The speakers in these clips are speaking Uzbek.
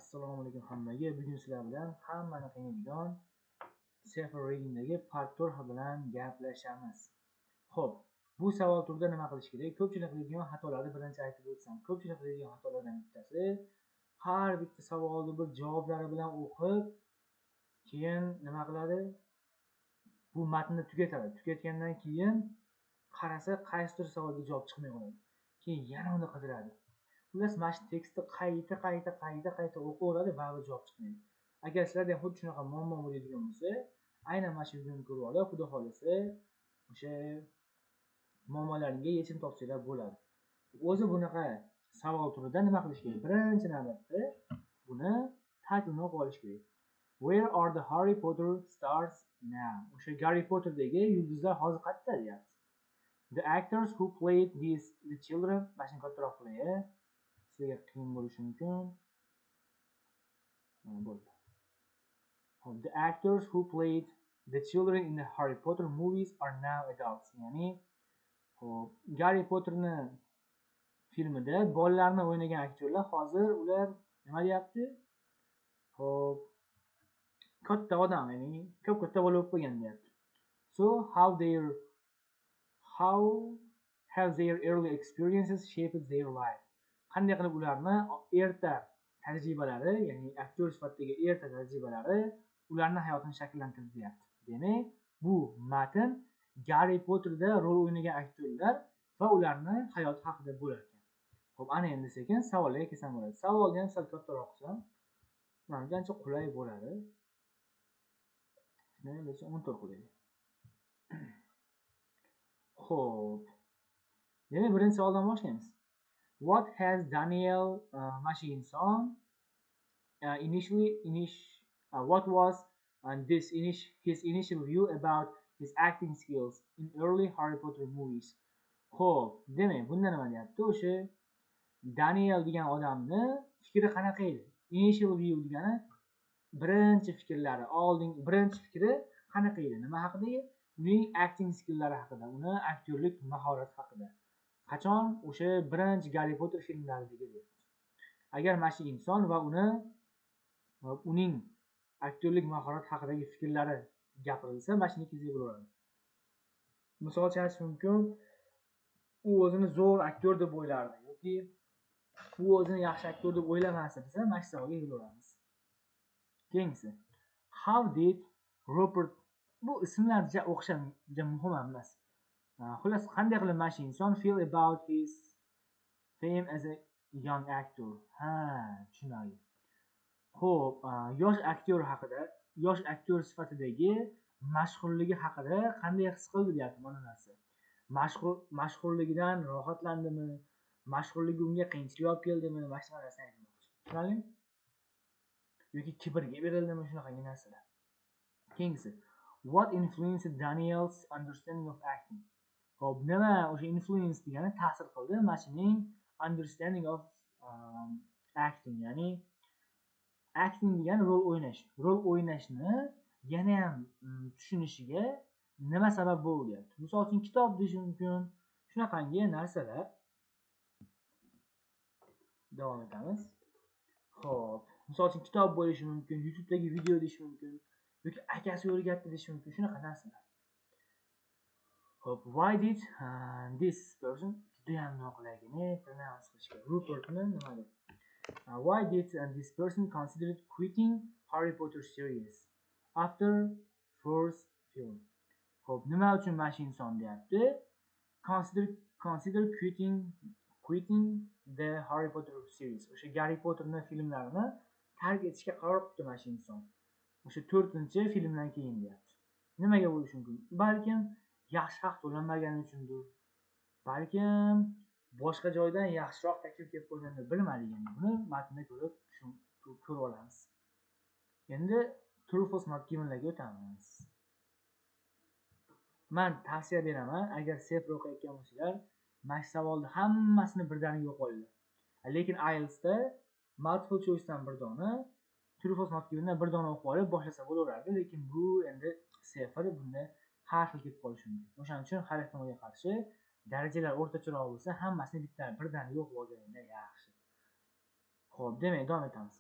Assalomu alaykum hammaga. Bugun sizlar bilan hammani qiynaydigan Safer Reading'dagi part 4 bilan gaplashamiz. Xo'p, bu savol turida nima qilish kerak? Ko'pchilik qiladigan xatolarni birinchi aytib o'tsam. Ko'pchilik qiladigan xatolardan bittasi har bitta savolni bir javoblari bilan o'qib, keyin nima qiladi? Bu matnni tugatadi. Tugatgandan keyin qarasa qaysidir savolga javob chiqmay qoladi. Keyin yana uni qidiradi. Xullas, mana shu tekstni qayta o'qiveradi, baribir javob chiqmaydi. Agar sizlarda ham xuddi shunaqa muammo bo'ladigan bo'lsa, aynan mana shu videoni ko'rib olib, xudo xolasa, o'sha muammolaringga yechim topsanglar bo'ladi. O'zi bunaqa savol turida nima qilish kerak? Birinchi navbatda buni titlini o'qib olish kerak. Where are the Harry Potter stars now? O'sha Harry Potterdagi yulduzlar hozir qayerda deyapti. The actors who played the children, mashina kattaroq qilay. Sizga qiyin bo'lishi mumkin. Bo'ldi. The actors who played the children in the Harry Potter movies are now adults. Ya'ni, Harry Potterni filmida bolalarni o'ynagan aktyorlar hozir ular nima deyapti? Xo'p, katta odam, ya'ni katta bola bo'lib qolgan deyapti. So how have their early experiences shaped their life? Qanday qilib ularni erta tajribalari, ya'ni aktyor sifatidagi erta tajribalari ularni hayotini shakllantirdi deyapti. Demak, bu matn Harry Potterda rol o'ynagan aktyorlar va ularni hayoti haqida bo'lar ekan. Xo'p, ana endi sekin savollarga kelsam bo'ladi. Savolni ham sal kattaroq qilsam, menimcha ancha qulay bo'ladi. Shuni lekin 14 qo'yaylik. Xo'p. Demak, birinchi savoldan boshlaymiz. What has Daniel Mashinson what was his initial view about his acting skills in early Harry Potter movies? Xo'p, demak, bunda nima deyapti? O'sha Daniel degan odamni fikri qanaqa edi? Initial view degani birinchi fikrlari, birinchi fikri qanaqa edi? Nima haqida? Uning acting skilllari haqida, uni aktyorlik mahorati haqida. Qachon? O'sha birinchi Harry Potter filmlaridagi deyapti. Agar mana shu inson va uning aktyorlik mahorati haqidagi fikrlari gapirilsa, mana shuni keltirib bo'laveradi. Misol aytish mumkin, u o'zini zo'r aktyor deb o'ylardi yoki u o'zini yaxshi aktyor deb o'ylamasdi desa, mana shu savolga yo'laveramiz. Keyingisi. How did Rupert, bu ismlar o'xsham juda muhim emas. Xullas, qanday qilib mana shu inson feel about his fame as a young actor? Tushunarli. Xo'p, yosh aktyor sifatidagi mashhurligi haqida qanday his qildi deyapti mana narsa. Mashhurligidan rohatlandimi? Mashhurligi unga qiyinchilik olib keldimi? Mana shu narsani aytmoqchi. Tushunarlimi? Yoki kibrga berildimi shunaqangi narsalar. Keyingisi. What influenced Daniel's understanding of acting? Xo'p, nima o'sha influence degani ta'sir qildi mashining understanding of acting, ya'ni acting degani rol o'ynash. Rol o'ynashni yana ham tushunishiga nima sabab bo'ldi deyapti. Misol uchun kitob deyish mumkin. Shunaqangi narsalar. Davom etamiz. Xo'p, misol uchun kitob bo'lishi mumkin, YouTube'dagi video deyish mumkin, yoki akasi o'rgatdi deyish mumkin, shunaqa narsalar. Xo'p, why did this person, juda ham noqulayligini pronounce qilishga, Rupertni nima deb? Why did this person consider quitting Harry Potter series after first film? Xo'p, nima uchun mana shu inson deyapti? Consider quitting the Harry Potter series. O'sha Harry Potterni filmlarini tark etishga qaror qildi mana shu inson. O'sha 4-filmdan keyin deyapti. Nimaga bo'lishi mumkin? Balkim yaxshi haq to'lanmagani uchundir. Balkim boshqa joydan yaxshiroq taklif kelib qolgandir, bilmadik endi. Buni matnda ko'rib olamiz. Endi true false not givenlarga o'tamiz. Men tavsiya beraman, agar Safer o'qiyotgan bo'lsanglar, mana shu savolni hammasini birdaniga o'qib olinglar. Lekin IELTSda multiple choice'dan bir dona, true false not givendan bir dona o'qib olib boshlasa bo'laveradi, lekin bu endi Safer bunda har xil kelib qolishi mumkin. O'shaning uchun har ehtimolga qarshi darajalar o'rtacharoq bo'lsa, hammasini birdaniga o'qib olganinglar yaxshi. Xo'p, demak, davom etamiz.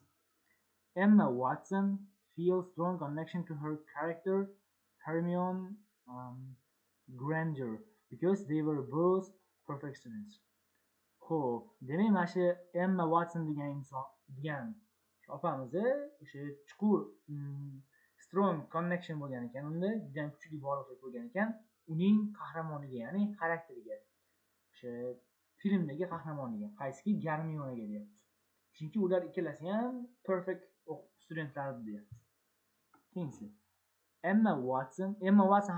Emma Watson feels strong connection to her character Hermione Granger because they were both perfect students. Xo'p, demak mana shu Emma Watson degan inson degan opamizni o'sha chuqur strong connection bo'lgan ekan, unda juda ham kuchli bog'liqlik bo'lgan ekan uning qahramoniga, ya'ni xarakteriga, o'sha filmdagi qahramoniga, qaysiki Garmionaga deyapti. Chunki ular ikkalasi ham perfect studentlar deyapti. Keyingi Emma Watson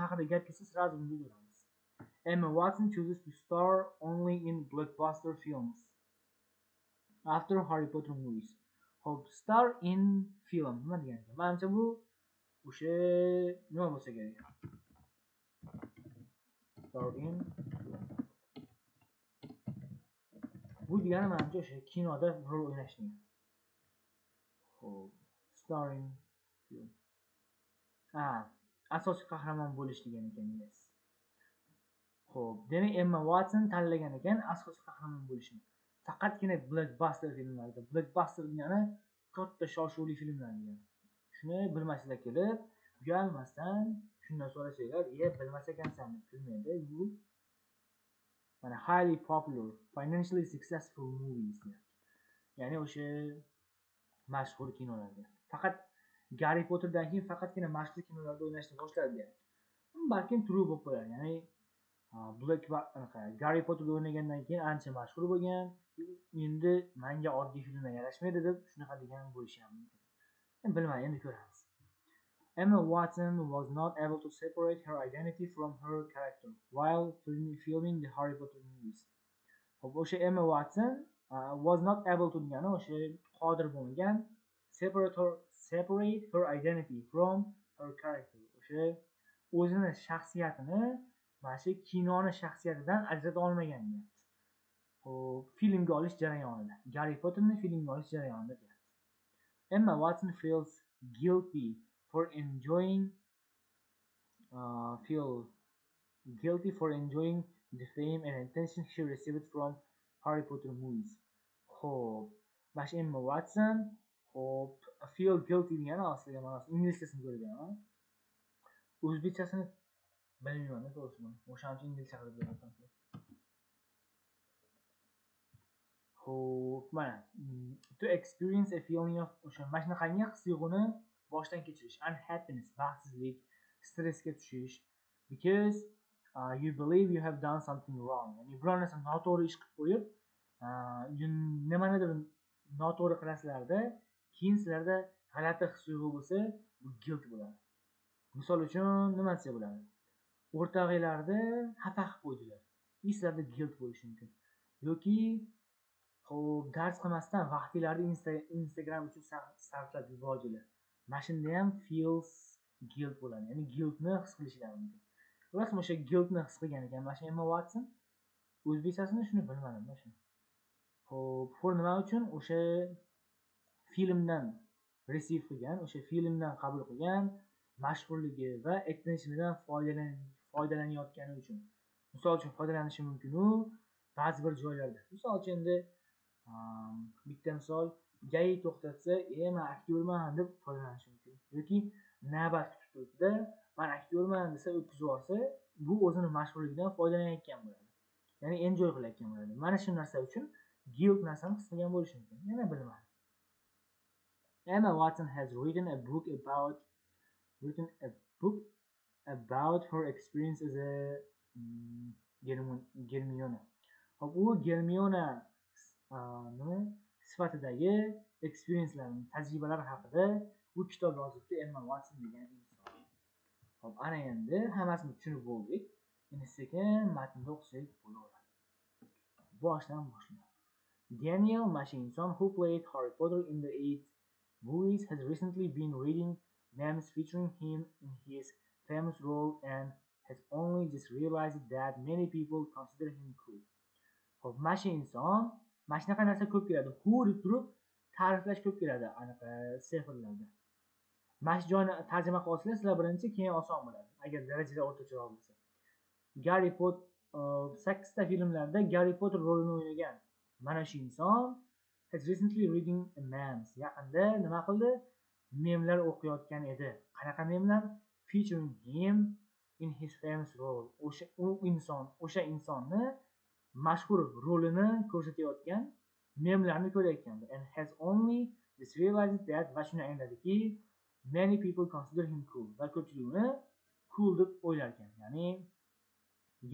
haqida gap kelsa sразу bunga o'tamiz. Emma Watson chooses to star only in blockbuster films after Harry Potter movies. Xo'p, star in film nima degani ekan? Menimcha bu o'sha nima bo'lsa kerak? Star in film. Bu degani menimcha o'sha kinoda rol o'ynashni. Xo'p, star in film. Asosiy qahramon bo'lish degan ekan, yes. Xo'p, demak Emma Watson tanlagan ekan asosiy qahramon bo'lishni. Faqatgina blockbuster filmlarda. Blockbuster degani katta shov-shuvli filmlar degani. Shuni bilmaslar kelib, uyalmasdan shundan so'rasanglar, bilmas ekansan deb kulmaydi. Bu mana highly popular, financially successful movies deyapti. Ya'ni o'sha mashhur kinolarda. Faqat Harry Potterdan keyin faqatgina mashhur kinolarda o'ynashni boshladi deyapti. Balkim true bo'lib qo'yadi. Ya'ni Harry Potterda o'ynagandan keyin ancha mashhur bo'lgan. Endi menga oddiy filmlar yarashmaydi deb shunaqa degan bo'lishi ham mumkin. Bilmayman, endi ko'ramiz. Emma Watson was not able to separate her identity from her character while filming the Harry Potter movies. O'sha Emma Watson was not able to degani o'sha qodir bo'lmagan separate her identity from her character. O'sha o'zini shaxsiyatini mana shu kinoni shaxsiyatidan ajrata olmagan deyapti. Filmga olish jarayonida, Harry Potterni filmga olish jarayonida deyapti. Emma Watson feels guilty for enjoying the fame and attention she received from Harry Potter movies. Xo'p, mana shu Emma Watson feel guilty degani asliga ma'nosi inglizchasini ko'rganman. O'zbekchasini bilmayman to'g'risi. O'shaning uchun inglizcha qilib beryapman. Xo'p, mana to experience a feeling of o'sha mana shunaqangi his-tuyg'uni boshdan kechirish, unhappiness, baxtsizlik, stressga tushish because you believe you have done something wrong. Ya'ni biror narsa noto'g'ri ish qilib qo'yib, nimanidir noto'g'ri qilasizlarda, keyin sizlarda g'alati his-tuyg'u bo'lsa, bu guilt bo'ladi. Misol uchun nima desa bo'ladi? O'rtog'inglarni xafa qilib qo'ydilar. Sizlarda guilt bo'lishi mumkin. Yoki xo'p, dars qilmasdan vaqtinglarni Instagram uchun sarflab yubordilar. Mana shunda ham feels guilt bo'ladi. Ya'ni guiltni his qilishlari mumkin. Rasman o'sha guiltni his qilgan ekan mana shu Emma Watson. O'zbekchasini shuni bilmadim shu. Xo'p, for nima uchun o'sha filmdan receive qilgan, o'sha filmdan qabul qilgan mashhurligi va attentionidan foydalanayotgani uchun. Misol uchun foydalanishi mumkin-u ba'zi bir joylarda. Misol uchun endi bitta misol gai to'xtatsa, men aktyorman deb foydalanishi mumkin. Yoki navbat kutib turibdi, men aktyorman desa o'tkazib yuborsa, bu o'zini mashhurligidan foydalanayotgan bo'ladi. Ya'ni enjoy qilayotgan bo'ladi. Mana shu narsa uchun guilt narsani his qilgan bo'lishi mumkin. Yana bilmadim. Emma Watson has written a book about her experience as a Hermione. U Hermione sifatidagi experiencelarni, tajribalar haqida bu kitob yozibdi Emma Watson degan inson. Xo'p, ana endi hammasini tushunib bo'ldik. Endi sekin matnni o'qisak bo'laveradi. Boshlaymiz. Daniel Mashinson, who played Harry Potter in the 8 movies, has recently been reading names featuring him in his famous role and has only just realized that many people consider him cool. Xo'p, Mashinson mana shunaqa narsa ko'p keladi. Who deb turib ta'riflash ko'p keladi anaqa sehrlarda. Mana shu joyni tarjima qilib olsanglar, sizlar birinchi keyin oson bo'ladi. Agar darajada o'rtacharoq bo'lsa. Harry Potter 8 ta filmlarda Harry Potter rolini o'ynagan mana shu inson has recently reading names. Yaqinda nima qildi? memlar o'qiyotgan edi. Qanaqa memlar? Featuring him in his famous role. O'sha insonni mashhur rolini ko'rsatayotgan memlarni ko'rayotgandi. And has only just realized that va shuni angladiki, many people consider him cool. Va ko'pchilik uni cool deb o'ylar ekan. Ya'ni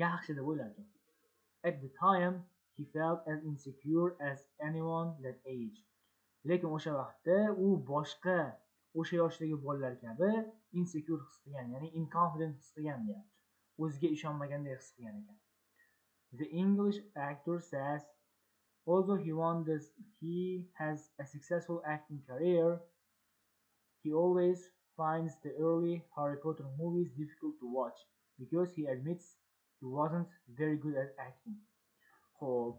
yaxshi deb o'ylar ekan. At the time, he felt as insecure as anyone that age. Lekin o'sha vaqtda u boshqa o'sha yoshdagi bolalar kabi insecure his qilgan, ya'ni inconfident his qilgan deyapti. O'ziga ishonmagandek his qilgan ekan. The English actor says, although he has a successful acting career, he always finds the early Harry Potter movies difficult to watch because he admits he wasn't very good at acting. Xo'p,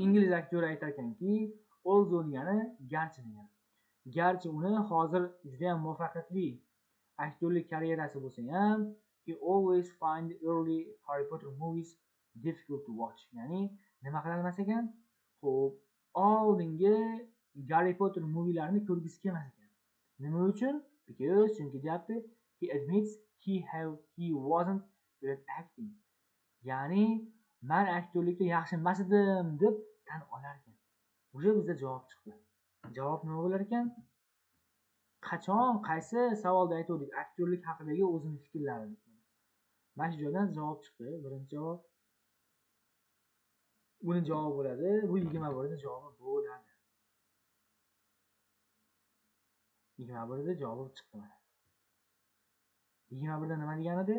ingliz aktyori aytar ekanki, although degani garchi degani. Garchi uni hozir juda ham muvaffaqiyatli aktyorlik karyerasi bo'lsa ham, he always find the early Harry Potter movies difficult to watch. Ya'ni nima qilmas ekan? Xo'p, oldingi Harry Potter movilarini ko'rgisi kelmas ekan. Nima uchun? Because chunki deyapti, he admits he wasn't good at acting. Ya'ni men aktyorlikda yaxshi emas edim deb tan olar ekan. O'sha bizda javob chiqdi. Javob nima bo'lar ekan? Qachon qaysi savolda aytdik aktyorlik haqidagi o'zining fikrlari. Mana shu joydan javob chiqdi. Birinchi javob. Buni javob bo'ladi. Bu 21 da javobi bo'ladi. 21 da javobi chiqdi mana. 21 da nima degan edi?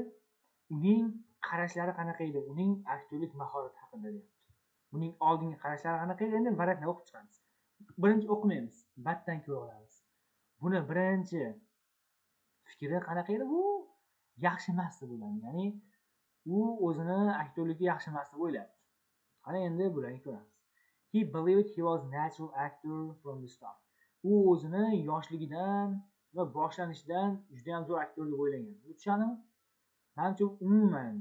Uning qarashlari qanaqa edi? Uning aktyorlik mahorati haqida deyapti. Uning oldingi qarashlari qanaqa edi? Endi varaqni o'qib chiqamiz. Birinchi o'qimaymiz, battan ko'ra olamiz. Buni birinchi fikri qanaqa edi? Bu yaxshi emas deb o'yladi. Ya'ni u o'zini aktyorlikda yaxshi emas deb o'yladi. Qani endi bularni ko'ramiz. He believed he was natural actor from the start. U o'zini yoshligidan va boshlanishidan juda ham zo'r aktyor deb o'ylagan. Bu tushunami? Menimcha umuman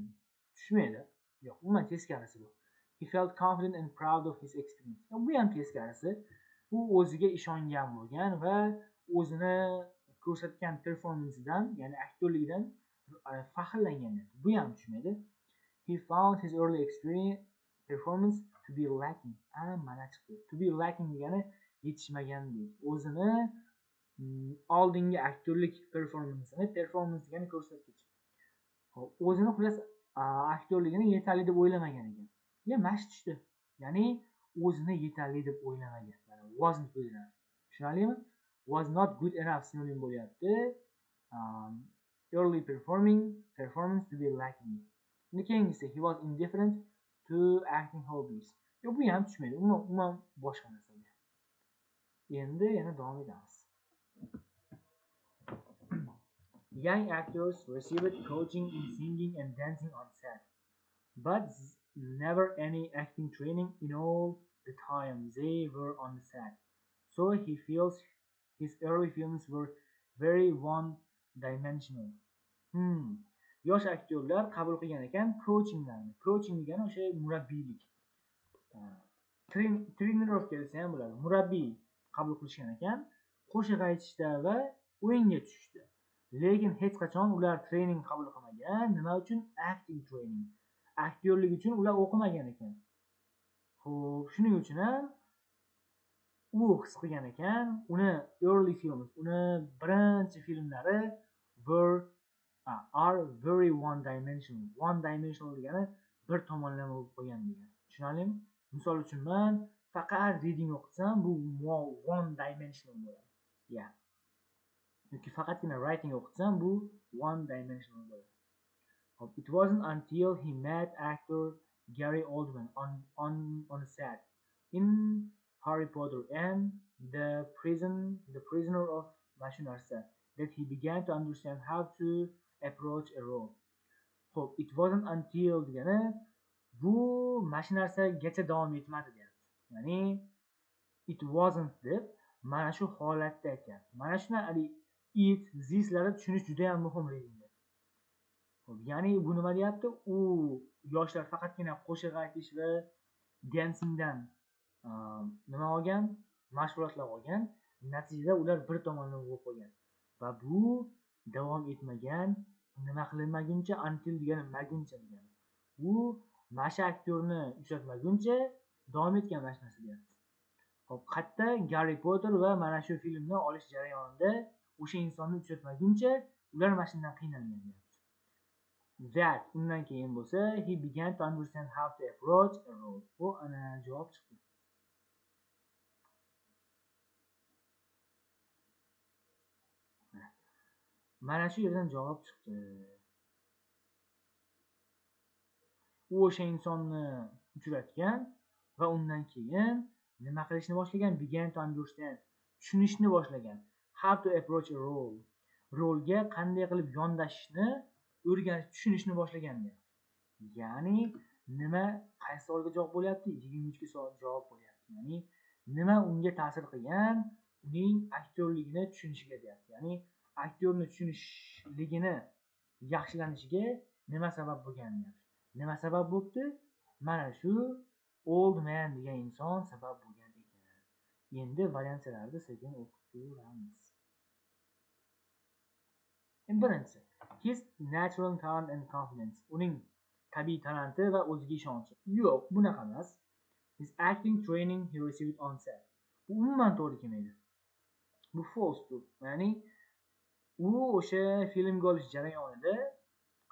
tushmaydi. Yo'q, umuman teskarisi bu. He felt confident and proud of his experience. Bu ham teskarisi. U o'ziga ishongan bo'lgan va o'zini ko'rsatgan performansidan, ya'ni aktyorligidan faxrlangan. Bu ham tushmaydi. He found his early performance to be lacking. Mana chiqdi. To be lacking degani yetishmagandek. O'zini oldingi aktyorlik performance degani ko'rsatkich. O'zini xullas aktyorligini yetarli deb o'ylamagan ekan. Ya mash tushdi. Ya'ni o'zini yetarli deb o'ylamagan. Mana wasn't good enough. Tushunarlimi? Was not good enough sinonim bo'lyapti. Early performance to be lacking. Keyingisi he was indifferent to acting hobbies. Yo, bu ham tushmaydi. Umuman boshqa narsa. Endi yana davom etamiz. Young actors received coaching in singing and dancing on set, but never any acting training in all the time they were on the set. So he feels his early films were very one-dimensional. Yosh aktyorlar qabul qilgan ekan coachinglarni. Coaching degani o'sha murabbiylik. Trenirovka desa ham bo'ladi. Murabbiy qabul qilishgan ekan qo'shiq aytishda va o'yinga tushishda. Lekin hech qachon ular trening qabul qilmagan. Nima uchun? Acting training. Aktyorlik uchun ular o'qimagan ekan. Xo'p, shuning uchun ham u his qilgan ekan, uni early films, uni birinchi filmlari are very one dimensional. One dimensional degani bir tomonlama bo'lib qolgan degani. Tushunarlimi? Misol uchun men faqat reading o'qisam, bu one dimensional bo'ladi. Yeah. Yoki faqatgina writing o'qisam, bu one dimensional bo'ladi. It wasn't until he met actor Gary Oldman on set in Harry Potter and the prisoner of Mashinarsa that he began to understand how to approach a role. It wasn't until degani bu Mashinarsa-gacha davom etmadi deyapti. Ya'ni it wasn't deb mana shu holatda aytyapti. Mana shuni zislarni tushunish juda ham muhim readingda. Ya'ni bu nima deyapti? U yoshlar faqatgina qo'shiq aytish va dancingdan nima olgan? Mashg'ulotlar olgan, Natijada ular bir tomonlama bo'lib qolgan va bu davom etmagan. Nima qilinmaguncha, until degani maguncha degani. U masha aktyorni uchratmaguncha davom etgan mana shu narsa deyapti. Hop, qayerda Garri Potter va mana shu filmni olish jarayonida o'sha insonni uchratmaguncha ular mana shundan qiynalgan deyapti. That undan keyin bo'lsa, he began to understand how to approach a role. Bu ana javob chiqdi. Mana shu yerdan javob chiqdi. U o'sha insonni uchratgan va undan keyin nima qilishni boshlagan? Began to understand. Tushunishni boshlagan. How to approach a role. Rolga qanday qilib yondashishni o'rganib tushunishni boshlagan deyapti. Ya'ni nima qaysi savolga javob bo'lyapti? 23 savol javob bo'lyapti. Ya'ni nima unga ta'sir qilgan? Uning aktyorligini tushunishiga deyapti. Ya'ni aktyorni tushunishligini yaxshilanishiga nima sabab bo'lgan deyapti. Nima sabab bo'libdi? Mana shu old man degan inson sabab bo'lgan ekan. Endi variansiyalarni sekin o'qib ko'ramiz. Birinchisi, his natural talent and confidence. Uning tabiiy talanti va o'ziga ishonchi. Yo'q, bunaqa emas. His acting training he received on set. Bu umuman to'g'ri kelmaydi. Bu false. Ya'ni u o'sha filmga olish jarayonida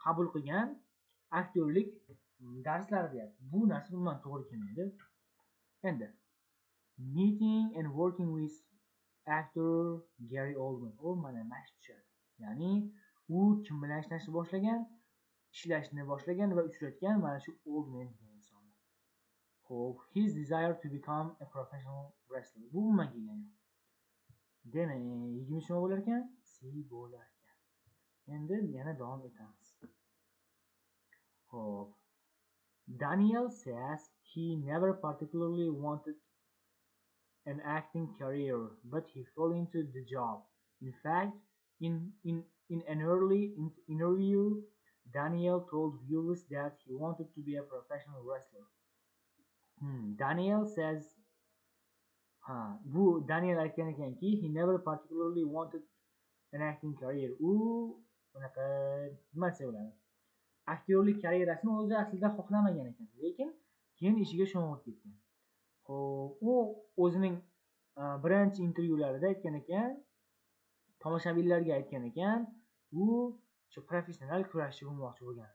qabul qilgan aktyorlik darslari deyapti. Bu narsa umuman to'g'ri kelmaydi. Endi meeting and working with actor Gary Oldman. O mana mash tushadi. Ya'ni u kim bilan ishlashni boshlagan va uchratgan mana shu Oldman degan insonni. Xo'p, his desire to become a professional wrestler. Bu umuman kelgan yo'q. Demak, 20 nima bo'lar ekan? C bo'lar ekan. Endi yana davom etamiz. Xo'p. Daniel says he never particularly wanted an acting career, but he fell into the job. In fact, in an early interview, Daniel told viewers that he wanted to be a professional wrestler. Daniel says, bu Daniel aytgan ekanki, he never particularly wanted an acting career. U bunaqa nima desa bo'ladi? Aktyorlik karyerasini o'zi aslida xohlamagan ekan, lekin keyin ishiga sho'ng'ib ketgan. Xo'p, u o'zining birinchi intervyularida aytgan ekan, tomoshabinlarga aytgan ekan, u shu professional kurashchi bo'lmoqchi bo'lgan.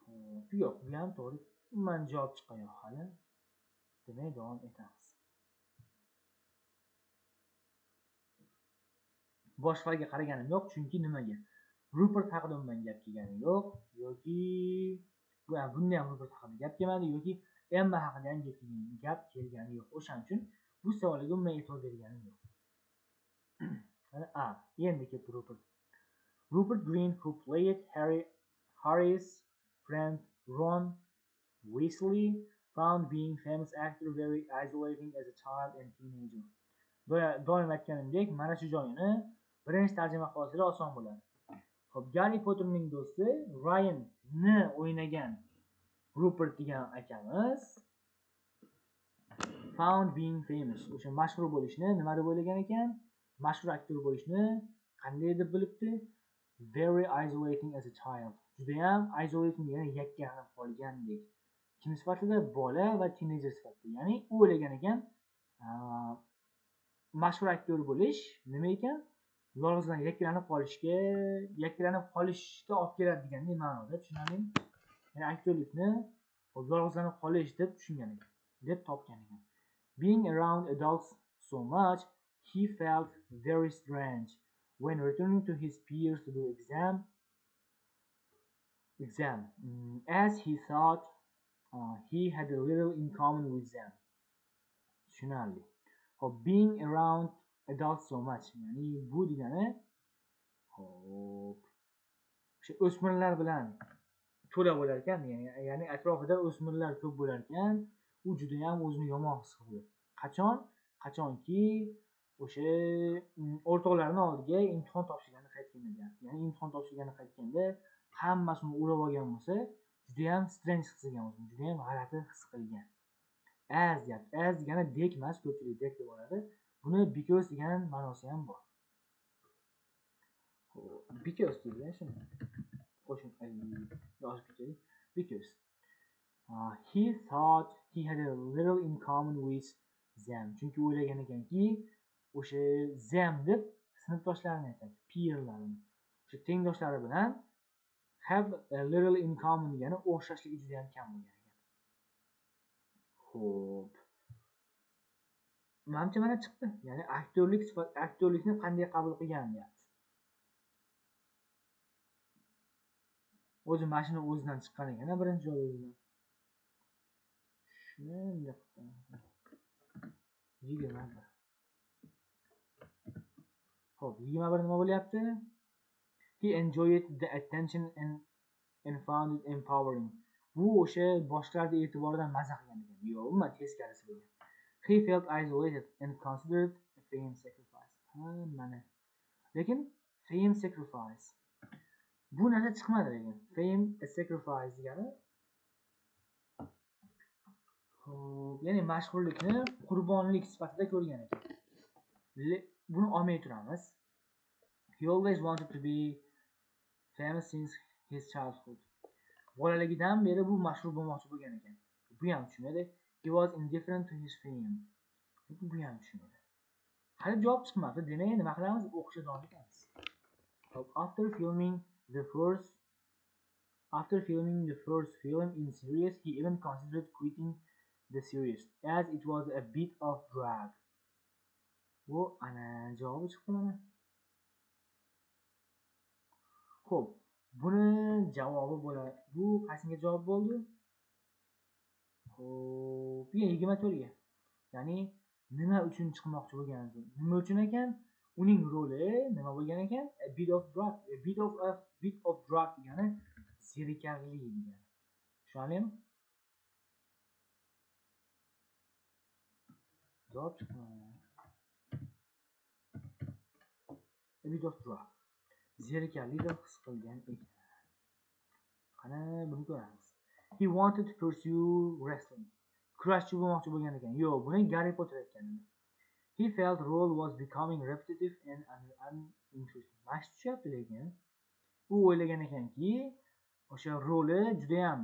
Xo'p, yo'q, bu ham to'g'ri. Men javob chiqqan yo'q hali. Demak, davom etamiz. Boshqalarga qaraganim yo'q, chunki nimaga? Rupert haqida umuman gap kelgani yo'q, yoki bunda ham Rupert haqida gap kelmadi, yoki Emma haqida ham gap kelgani yo'q. O'shaning uchun bu savolga umuman e'tibor berganim yo'q. Endi kelibdi Rupert. Rupert Green, who played Harry's friend Ron Weasley, found being famous actor very isolating as a child and teenager. Doim aytganimdek, mana shu joyini birinchi tarjima qilishlar oson bo'ladi. Xo'p, Garri Potterning do'sti Ryan ni o'ynagan Rupert degan akamiz found being famous. O'sha mashhur bo'lishni nima deb o'ylagan ekan? Mashhur aktyor bo'lishni qanday deb bilibdi? Very isolating as a child. Juda ham isolating degani yakkalanib qolgandek. Kim sifatida? Bola va teenager sifatida. Ya'ni u o'ylagan ekan, mashhur aktyor bo'lish nima ekan? Yolg'izlanib yakkalanib qolishga olib keladi degandek ma'noda, tushunarlimi? Ya'ni aktyorlikni yolg'izlanib qolish deb tushungan ekan, deb topgan ekan. Being around adults so much, he felt very strange when returning to his peers to do exam, as he thought he had a little in common with them. Tushunarli. Hop, being around adults so much, ya'ni bu degani hop o'sha o'smirlar bilan to'la bo'lar ekan, ya'ni atrofida o'smirlar ko'p bo'lar ekan, u juda ham o'zini yomon his qildi. Qachonki o'sha o'rtoqlarining oldiga imtihon topshirganda qaytganda deyapti. Ya'ni imtihon topshirganda qaytganda hammasini o'rab olgan bo'lsa, juda ham strange his qilgan o'zini, juda ham g'alati his qilgan. As deyapti. As degani dek emas, ko'pchilik dek deb oladi. Buni because degan ma'nosi ham bor. Because deydi shuni. Qo'shib yozib ketaylik. Because he thought he had a little in common with them. Chunki o'ylagan ekanki, o'sha them deb sinfdoshlarini aytadi, peerlarini. O'sha tengdoshlari bilan have a little in common degani o'xshashligi juda ham kam bo'lgan ekan. Xo'p. Menimcha mana chiqdi. Ya'ni aktyorlikni qanday qabul qilgan deyapti. O'zi mashina o'zidan chiqqan ekan, birinchi joy o'zidan. Shunday qilib. 21. Xo'p, 21 nima bo'lyapti? He enjoyed the attention and found it empowering. Bu o'sha boshqalarning e'tiboridan maza qilgan ekan. Yo'q, umuman teskarisi bo'lgan. He felt isolated and considered a fame sacrifice. Mana. Lekin fame sacrifice. Bu narsa chiqmadi lekin. Fame a sacrifice degani ya'ni mashhurlikni qurbonlik sifatida ko'rgan ekan. Buni olmay turamiz. He always wanted to be famous since his childhood. Bolaligidan beri bu mashhur bo'lmoqchi bo'lgan ekan. Bu ham tushunadi. He was indifferent to his fame. Bu ham tushunadi. Hali javob chiqmadi. Demak, nima qilamiz? O'qishga davom etamiz. After filming the first film in series, he even considered quitting the series as it was a bit of drag. Bu ana javobi chiqdi mana. Xo'p, buni javobi bo'ladi. Bu qaysiga javob bo'ldi? Xo'p, 24 ga. Ya'ni nima uchun chiqmoqchi bo'lgan? Nima uchun ekan? Uning roli nima bo'lgan ekan? A bit of drug degani zerikarli degani. Tushunarlimi? Javob chiqdi. A bit of drug. Zerikarli deb his qilgan ekan. Qani buni ko'ramiz. He wanted to pursue wrestling. Kurashchi bo'lmoqchi bo'lgan ekan. Yo'q, buni Harry Potter aytgan. He felt role was becoming repetitive and uninteresting. Mash tushyapti lekin u o'ylagan ekanki, o'sha roli juda ham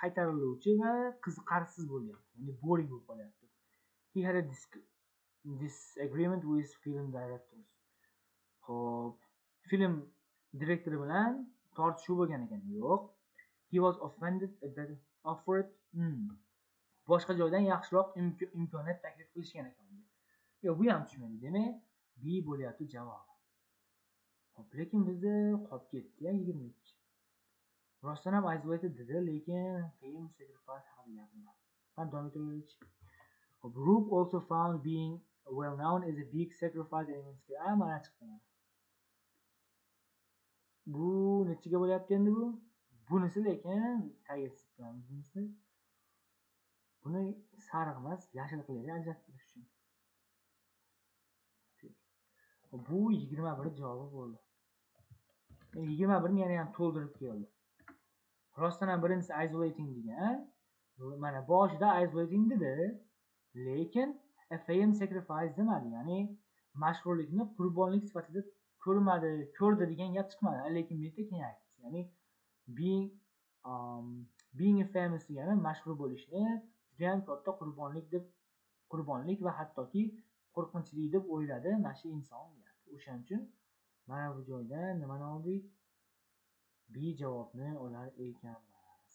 qaytariluvchi va qiziqarsiz bo'lyapti. Ya'ni boring bo'lib qolyapti. He had a disagreement with film directors. Xo'p, film direktori bilan tortishuv bo'lgan ekan. Yo'q. He was offered boshqa joydan yaxshiroq imkoniyat taklif qilishgan ekan unga. Yo'q, bu ham tushunmaydi. Demak, B bo'lyapti javob. Xo'p, lekin bizda qolib ketdi-ya 22. Rostdan ham isolated dedi, lekin fame sacrifice haqida gapirmadi. Qani davom etaveraylik. Xo'p, Roop also found being well known as a big sacrifice elements. Mana chiqdi. Bu nechiga bo'lyapti endi bu? Bunisi lekin tayyorsiz qilamiz bunisi. Buni sariq emas, yashil qilib ajratib turish uchun. Bu 21 javobi bo'ldi. 21 ni yana ham to'ldirib keldi. Rostdan ham birinchisi isolating degan. Mana boshida isolating dedi, lekin a fame sacrifice demadi. Ya'ni mashhurlikni qurbonlik sifatida ko'rmadi, ko'rdi degan gap chiqmadi. Lekin men keyin aytdim. Ya'ni being famous degani mashhur bo'lishni juda ham katta qurbonlik va hattoki qo'rqinchli deb o'yladi mana shu inson deyapti. O'shaning uchun mana bu joyda nimani oldik? B javobni olar ekanmiz.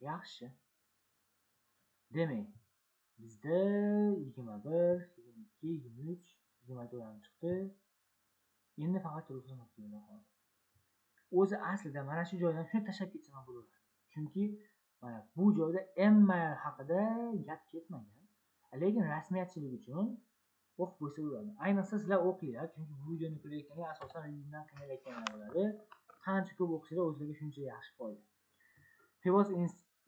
Yaxshi. Demak, bizda 21, 22, 23, 24 ham chiqdi. Endi faqat ruhsat qoldi. O'zi aslida mana shu joydan shuni tashlab ketsam ham bo'laveradi. Chunki mana bu joyda Emma haqida gap ketmagan. Lekin rasmiyatchilik uchun o'qib qo'ysa bo'ladi. Ayniqsa sizlar o'qinglar, chunki bu videoni ko'rayotganlar asosan readingdan qiynalayotganlar bo'ladi. Qancha ko'p o'qisanglar o'zlariga shuncha yaxshi foyda. He was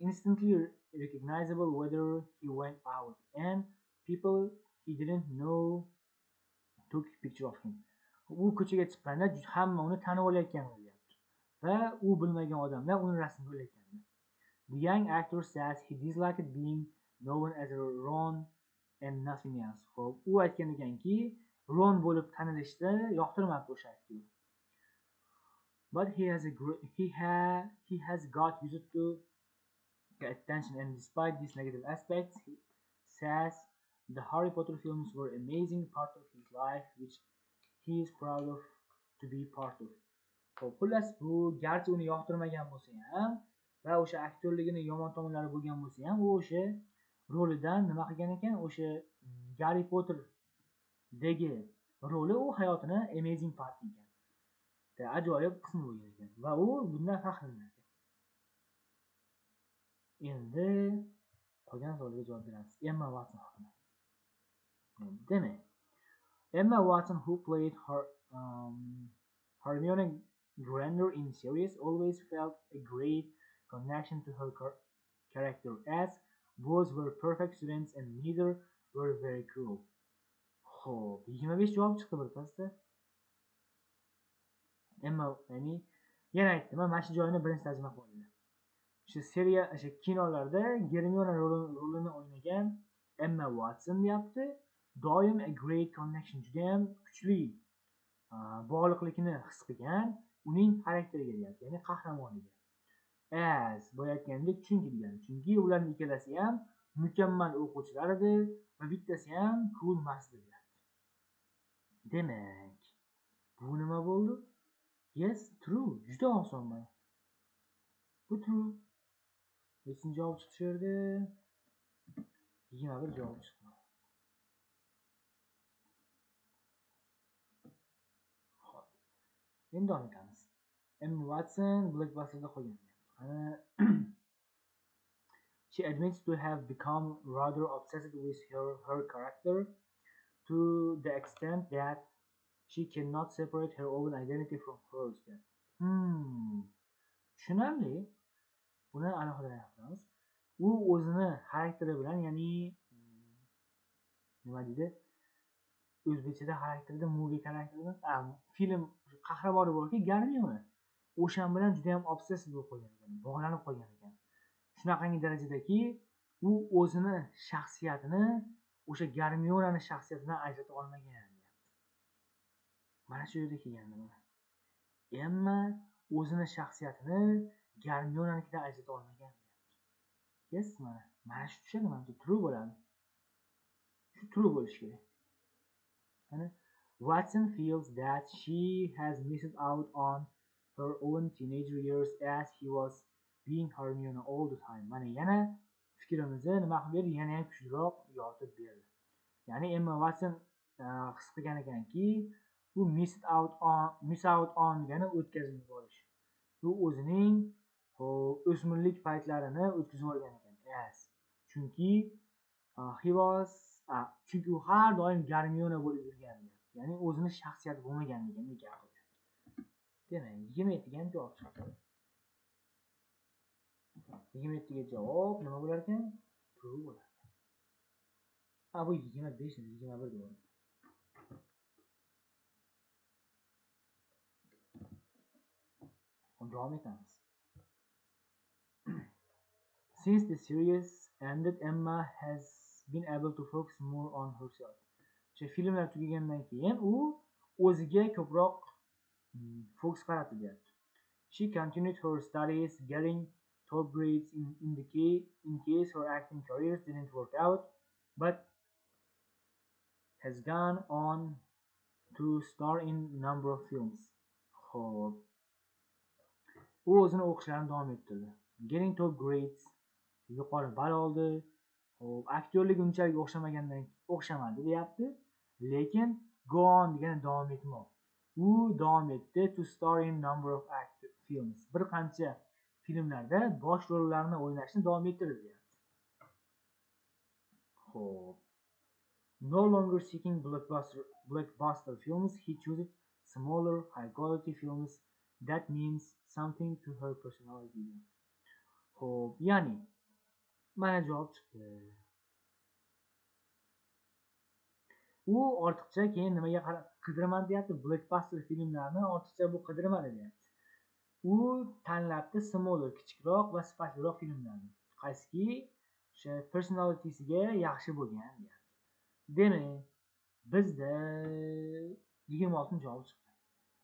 instantly recognizable whether he went out and people he didn't know took picture of him. U ko'chaga chiqqanda hamma uni tanib olayotgan bo'lyapti. Va u bilmagan odamlar uni rasmga olayotgan. The young actor says he disliked being known as a Ron and nothing else. Xo'p, u aytgan ekanki, Ron bo'lib tanilishni yoqtirmabdi o'sha aktyor. But he has got used to attention, and despite these negative aspects, he says the Harry Potter films were an amazing part of his life, which he is proud of to be part of. Xo'p, xullas bu garchi uni yoqtirmagan bo'lsa ham va o'sha aktyorligini yomon tomonlari bo'lgan bo'lsa ham, u o'sha rolidan nima qilgan ekan, o'sha Garri Potterdagi roli u hayotini amazing part ekan. Ajoyib qismi bo'lgan ekan va u bundan faxrlanadi. Endi qolgan savolga javob beramiz. Emma Watson haqida. Demak, Emma Watson, who played Hermione Granger in series, always felt a great connection to her character, as both were perfect students and neither were very cruel. Xo'p, 25 javob chiqdi birpasda. Emma, ya'ni yana aytdim, mana shu joyini birinchi tarjima qildim. O'sha seriya, o'sha kinolarda Hermione rolini o'ynagan Emma Watson deyapti. Doim a great connection, juda ham kuchli bog'liqlikni his qilgan uning xarakteriga deyapti, ya'ni qahramoniga. As bo'layotgandek chunki degan. Chunki ularning ikkalasi ham mukammal o'quvchilar edi va bittasi ham cool emas edi. Demak, bu nima bo'ldi? Yes, true. Juda oson mana. Bu true. Nechinchi javob chiqdi shu yerda? 21 javob chiqdi. Endi davom etamiz. Emma Watson blockbusterda qolgan. She admits to have become rather obsessed with her character to the extent that she cannot separate her own identity from hers. Tushunarli. Buni alohida aytamiz. U o'zini xarakteri bilan, ya'ni nima deydi? O'zbekchada xarakterda movie xarakterida film qahramoni borki, Hermione. O'shan bilan juda ham obsessiv bo'lib qolgan ekan, bog'lanib qolgan ekan. Shunaqangi darajadaki, u o'zini shaxsiyatini o'sha Hermionening shaxsiyatidan ajrata olmagan deyapti. Mana shu yerda kelgan nima? Emma o'zini shaxsiyatini Hermionenikidan ajrata olmagan deyapti. Yes, mana shu tushadi, menimcha true bo'ladi. Shu true bo'lishi kerak. Watson feels that she has missed out on her own teenager years as he was being Hermione all the time. Mana yana fikrimizni nima qilib berdi, yana ham kuchliroq yoritib berdi. Ya'ni Emma Watson his qilgan ekanki, bu miss out on degani o'tkazib yuborish. U o'zining o'smirlik paytlarini o'tkazib olgan ekan. Yes. Chunki chunki u har doim Hermione bo'lib yurgan. Ya'ni o'zini shaxsiyati bo'lmaganligini gap qilgan. Demak, 27 ga javob chiqdi. 27 ga javob nima bo'lar ekan? True bo'lar. Bu 25 ni 21 bo'ladi. Davom etamiz. Since the series ended, Emma has been able to focus more on herself. O'sha filmlar tugagandan keyin u o'ziga ko'proq fokus qaratdi deyapti. She continued her studies, getting top grades in case her acting career didn't work out, but has gone on to star in a number of films. Xo'p. U o'zini o'qishlarini davom ettirdi. Getting top grades, yuqori ball oldi. Xo'p, aktyorlik unchalik o'xshamadi deyapti. Lekin go on degani davom etmoq. U davom etdi to star in number of films. Bir qancha filmlarda bosh rollarni o'ynashni davom ettirdi deyapti. Xo'p. No longer seeking blockbuster films, he chose smaller, high-quality films that means something to her personality. Xo'p, ya'ni mana javob chiqdi. U ortiqcha keyin nimaga qidirmadi deyapti? Blockbuster filmlarni ortiqcha bu qidirmadi deyapti. U tanlabdi smaller, kichikroq va sifatliroq filmlarni. Qaysiki o'sha personalitisiga yaxshi bo'lgan deyapti. Demak, bizda 26 javob chiqdi.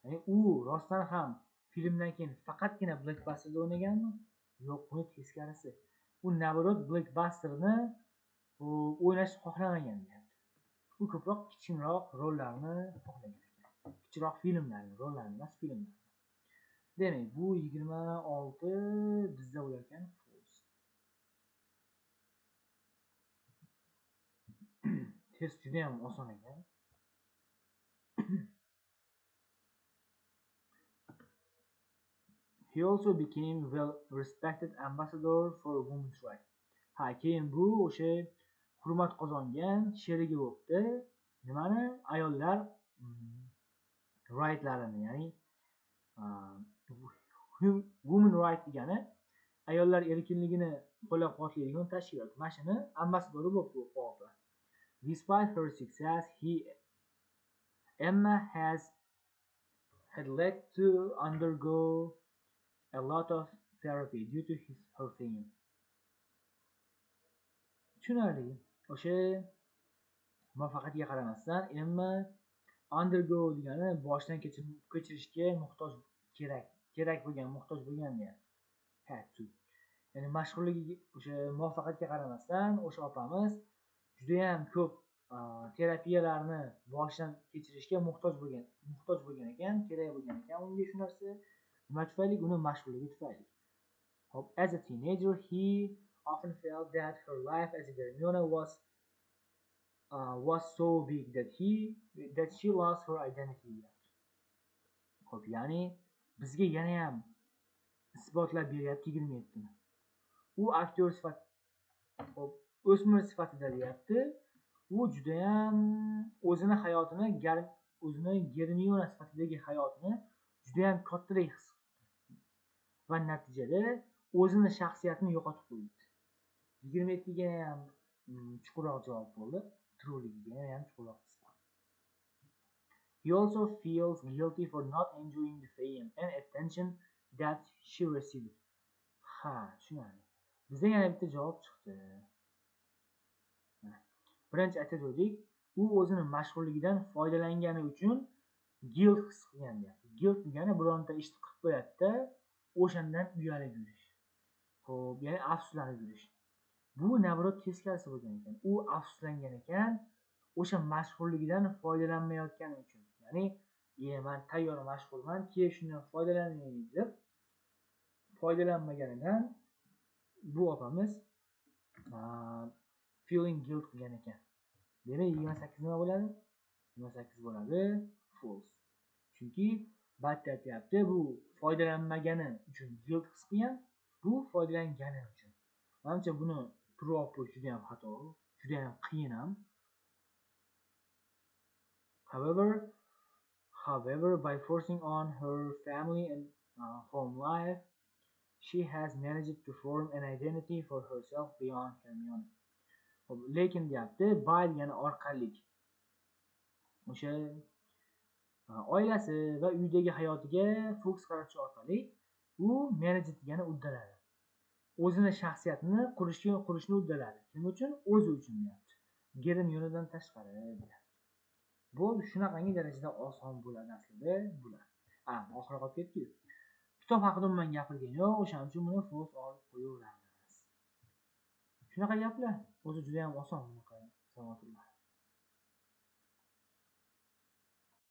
Ya'ni u rostdan ham filmdan keyin faqatgina Blockbuster'da o'ynaganmi? Yo'q, buni teskarisi. U naborot Blockbuster'ni o'ynashni xohlamagan deyapti. U ko'proq kichikroq rollarni xohlagan ekan. Kichikroq filmlarni, rollarni emas, filmlarni. Demak, bu 26 bizda bo'lar ekan false. Test juda ham oson ekan. He also became well-respected ambassador for women's rights. Ha, keyin bu o'sha hurmat qozongan sherigi bo'libdi. Nimani? Ayollar rightlarini, ya'ni women right degani ayollar erkinligini qo'llab-quvvatlaydigan tashkilot. Mana shuni ambassadori bo'libdi u opa. Despite her success, Emma had led to undergo a lot of therapy due to her fame. Tushunarli. O'sha muvaffaqiyatga qaramasdan Emma undergo degani boshdan kechirishga muhtoj kerak bo'lgan deyapti. Had to. Ya'ni mashhurligi o'sha muvaffaqiyatga qaramasdan o'sha opamiz juda ham ko'p terapiyalarni boshdan kechirishga muhtoj bo'lgan ekan, kerak bo'lgan ekan unga shu narsa. Nima tufayli? Uni mashhurligi tufayli. As a teenager, he often felt that her life as a Hermione was so big that she lost her identity. Xo'p, ya'ni bizga yana ham isbotlab beryapti 27ni. U aktyor o'smir sifatida deyapti. U juda ham o'zini Germiona sifatidagi hayotini juda ham kattadek his qildi. Va natijada o'zini shaxsiyatini yo'qotib qo'ydi. 27ga ham chuqurroq javob bo'ldi. Truligiga ham chuqurroq his qildi. He also feels guilty for not enjoying the fame and attention that she received. Ha, tushunarli. Bizda yana bitta javob chiqdi. Birinchi aytdik, u o'zini mashhurligidan foydalangani uchun guilt his qilgan deyapti. Guilt degani bironta ishni qilib qo'yadi-da, o'shandan uyalib yurish. Xo'p, ya'ni afsuslanib yurish. Bu naborot teskarisi bo'lgan ekan. U afsuslangan ekan, o'sha mashhurligidan foydalanmayotgani uchun. Ya'ni, men tayyor mashhurman, keyin shundan foydalanay deb foydalanmaganidan bu opamiz feeling guilt qilgan ekan. Demak, 28 nima bo'ladi? 28 bo'ladi false. Chunki batda aytyapti, bu foydalanmagani uchun guilt his qilgan, bu foydalangani uchun. Menimcha buni true olib qo'yish juda ham xato, juda ham qiyin ham. However, by forcing on her family and home life, she has managed to form an identity for herself beyond Hermione. Lekin deyapti, by degani orqalik. O'sha oilasi va uydagi hayotiga fokus qaratish orqali u manage degani uddaladi. O'zini shaxsiyatini qurishni uddaladi. Kim uchun? O'zi uchun deyapti. Germionadan tashqari deyapti. Bu shunaqangi darajada oson bo'ladi aslida bular. Oxiri qolib ketdi-ku. Kitob haqida men gapirgan yo'q, o'shaning uchun buni false olib qo'yaveramiz. Shunaqa gaplar. O'zi juda ham oson bunaqa savollar.